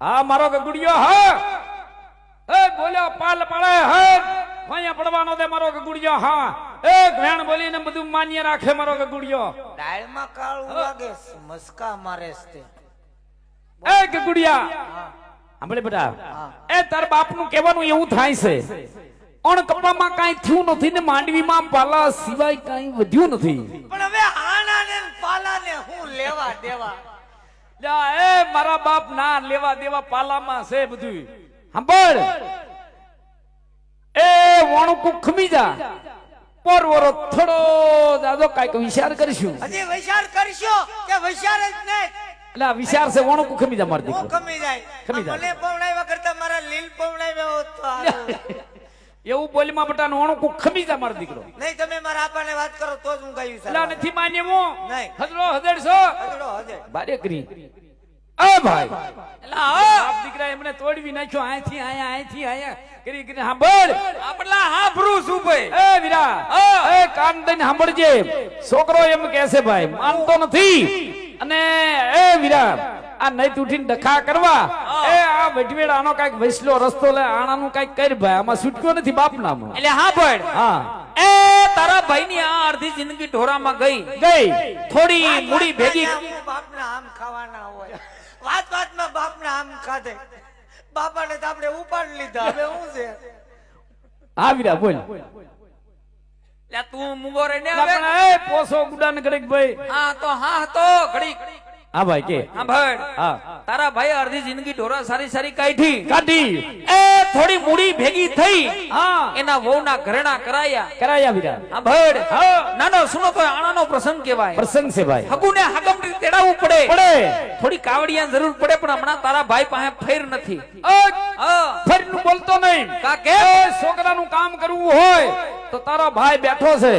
હા મારો ગગુડિયો હા એ બોલ્યો પાલ પાડે હે ભયા પડવાનો દે મારો ગગુડિયો હા એ ઘેણ બોલીને બધું માન્ય રાખે મારો ગગુડિયો ડાળમાં કાળું લાગે મસ્કા મારે છે એ ગગુડિયા સાંભળે બેટા એ તાર બાપનું કહેવાનું એવું થાય છે ઓણ કપડામાં કાઈ થયું નથી ને માંડવીમાં પાલા સિવાય કાઈ વધ્યું નથી પણ હવે આનાને પાલાને હું લેવા દેવા એ મારા બાપ ના લેવા દેવા પાલામાં છે બધું સાંભળ એ વણકુ ખમી જા પરવરો થોડો દાદો કાઈક વિચાર કરીશું હજી વિચાર કરશો કે વિચાર જ નહીં એટલે આ વિચાર છે વણકુ ખમી જા મારી દીકરો ખમી જાય ખમી જા મને પવડાવ્યા કરતા મારા લીલ પવડાવ્યા હોત તો હારું. એવું બોલીમાં બટા વણકુ ખમી જા મારો દીકરો નહીં તમે મારા આપાને વાત કરો તો જ હું ગાયું એટલે નથી માન્ય હું નહીં. હદરો હદરસો હજડો હજે બારે કરી એ ભાઈ એટલે બાપ દીકરા એમને તોડવી નાખ્યો અહીંથી આયા કરી કરી સાંભળ આપલા હાંભરું છું ભાઈ એ વીરા એ કાન દઈને સાંભળજે છોકરો એમ કહેશે ભાઈ માનતો નથી અને એ વીરા આ નઈત ઉઠીને ડખા કરવા એ આ વઢવેડ આનો કાઈક વૈસલો રસ્તો લે આણાનું કાઈક કરી ભાઈ આમાં છૂટક્યો નથી બાપ નામ એટલે હા ભાઈ હા એ તારા ભાઈની આ અડધી જિંદગી ઢોરામાં ગઈ થોડી મૂડી ભેગી બાપના આમ ખાવાના હોય વાત વાતમાં બાપના આમ ખાધે બાપાને તો આપણે ઉપાડી લીધા હવે શું છે હા વીરા બોલ લે તું મુંગો રે ને હવે પણ એ પોસો ગુડાને ઘડીક ભાઈ હા તો ઘડી હા ભાઈ કે હા ભાઈ હા તારા ભાઈ અડધી જિંદગી ઢોરા સારી કાઢી કાઢી એ થોડી મૂડી ભેગી થઈ હા એના વહુના ઘરેણા કરાયા વીરા હા ભાઈ હા નાનો સુનો તો આણાનો પ્રસંગ કહેવાય પ્રસંગ છે ભાઈ હગુને હાગમ તેડાવવું પડે પડે થોડી કાવડિયા જરૂર પડે પણ હમણાં તારા ભાઈ પાસે ફેર નથી ફરીનું બોલતો નહીં કા કે છોકરાનું કામ કરવું હોય તો તારો ભાઈ બેઠો છે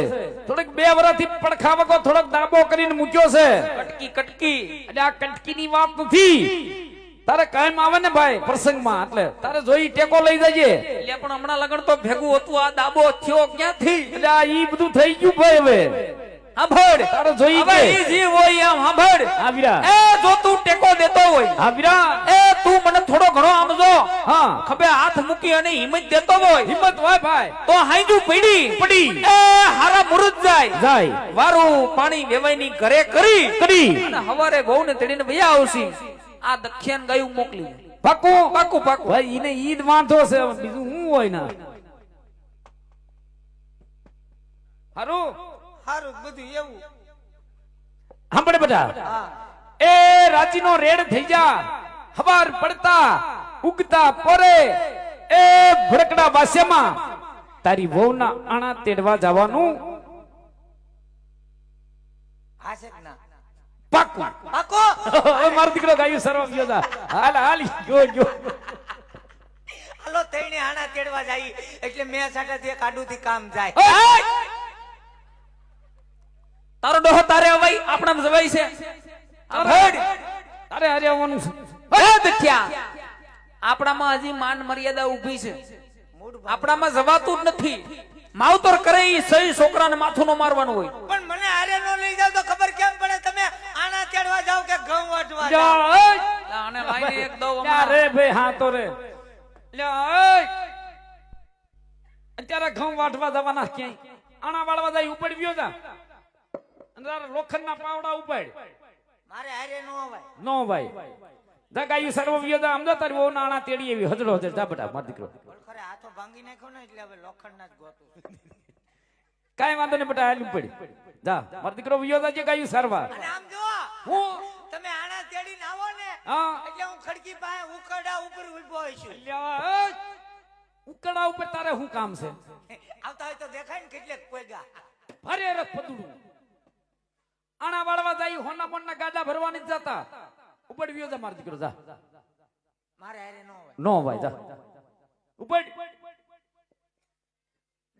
થોડીક 2 વર્ષથી પડખા વગો થોડોક દાબો કરીને મૂક્યો છે કટકી એટલે આ કટકીની વાત નથી તારે કાયમ આવે ને ભાઈ પ્રસંગમાં એટલે તારે જોઈ ટેકો લઈ જજે એટલે પણ હમણાં લગન તો ભેગું હતું આ દાબો થયો ક્યાંથી એટલે આ ઈ બધું થઈ ગયું ભાઈ હવે સાંભળ તારે જોઈ હવે ઈ જીવ હોય એમ સાંભળ હા વીરા એ જો તું ટેકો દેતો હોય હા વીરા એ તું મને થોડો ઘણો આમ જો હા ખભે હાથ મૂકી અને હિંમત દેતો હોય હિંમત હોય ભાઈ તો હાઈજુ પડી એ હારા મુરત જાય વારું પાણી વેવાઈની ઘરે કરી અને હવારે વહુને તેડીને ભૈયા આવશી આ દખ્યાન ગાયું મોકલી પાકું ભાઈ ઈને ઈદ વાંધો છે બીજું હું હોય ના હારું સારું બધું એવું સાંભળે બેટા હા એ રાજીનો રેડ થઈ જા હવાર પડતા ઉગતા પરે એ ભડકડા વાસ્યમાં તારી વહુના આણા તેડવા જવાનું હાશે કે ના પાકું પાકો હવે મારો દીકરો ગાયું સરવા ગયો તા હાલ ગયો હાલો તઈને આણા તેડવા જાય એટલે મેં સાટાથી એક આડુથી કામ જાય તારો ડોહો તારે અવાય આપણામાં જવાય છે તારે હારે આવવાનું છે હે દખ્યા આપણામાં હજી માન મર્યાદા ઊભી છે આપણામાં જવાતું જ નથી માવતર કરે ઈ સહી છોકરાને માથું નો મારવાનું હોય પણ મને હારે નો લઈ જાવ તો ખબર કેમ પડે તમે આણા તેડવા જાવ કે ઘઉં વાટવા જા જાવ ઓય આને લાઈને એક દો લ્યા રે ભાઈ હા તો રે લ્યા ઓય અત્યારે ઘઉં વાટવા જવાના ક્યાંય આણા વાળવા જાય ઉપડ વ્યો જા અંદર લોખંડના પાવડા ઉપાડ મારે હારે નો અવાય નો ભાઈ દગાયું સર્વ વ્યો જા અમદા તારી વહુ નાણા તેડી એવી હજડો હજડ જા બેટા માર દીકરો ખરે હાથો ભાંગી નાખ્યો ને એટલે હવે લોખંડના જ ગોતું કાઈ વાંધો નહીં બેટા હાલ પડી જા માર દીકરો વ્યો જા જે ગાયું સરવા અને આમ જો હું તમે આણા તેડીને આવો ને હા એટલે હું ખડકી પાસે ઉકરડા ઉપર ઊભો છું લ્યા ઓય ઉકડા ઉપર તારે શું કામ છે આવતા હોય તો દેખાય ને કેટલેક કોઈગા અરે રખ પદુડું આણા વાળવા જાય હોના મોના ગાડા ભરવાની જ જતા ઉપડ વ્યો જા માર દીકરો જા મારે હારે નો અવાય નો ભાઈ જા ઉપડ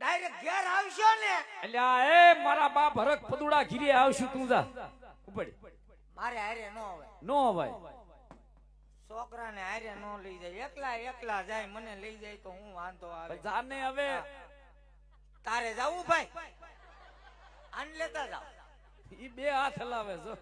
ડાયરેક્ટ ઘેર આવશો ને એટલે એ મારા બાપ હરખ પદુડા ઘીરે આવશું તું જા ઉપડ મારે હારે નો અવાય નો ભાઈ છોકરાને હારે નો લઈ જાય એકલા જાય મને લઈ જાય તો હું વાંધો આવે જાને હવે તારે જાવું ભાઈ આન લેતા જાવ ઈ બે હાથ હલાવે છો